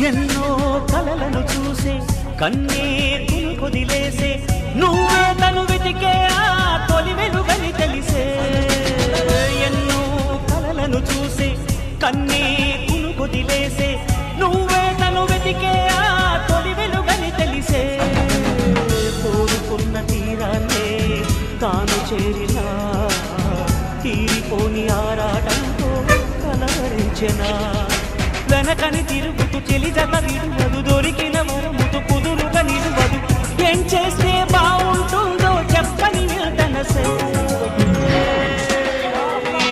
ఎన్నో కలలను చూసే కన్నే కొదిలేసే నువ్వే తను వెతికే ఆ తొలి వెలుగని తెలిసే ఎన్నో కలలను చూసే కన్నే కొదిలేసే నువ్వే తను వెతికే ఆ తొలి వెలుగని తెలిసే కోరుకున్న తీరాన్నే తాను చేరినా తీరిపోని ఆరాటంతో కలవరించెనా వెనకని తిరుగుతూ చెలి జత విడువదు దొరికిన వరముతు కుదురుగా నిలువదు ఏం చేస్తే బాగుంటుందో చెప్పని నిల్తనసే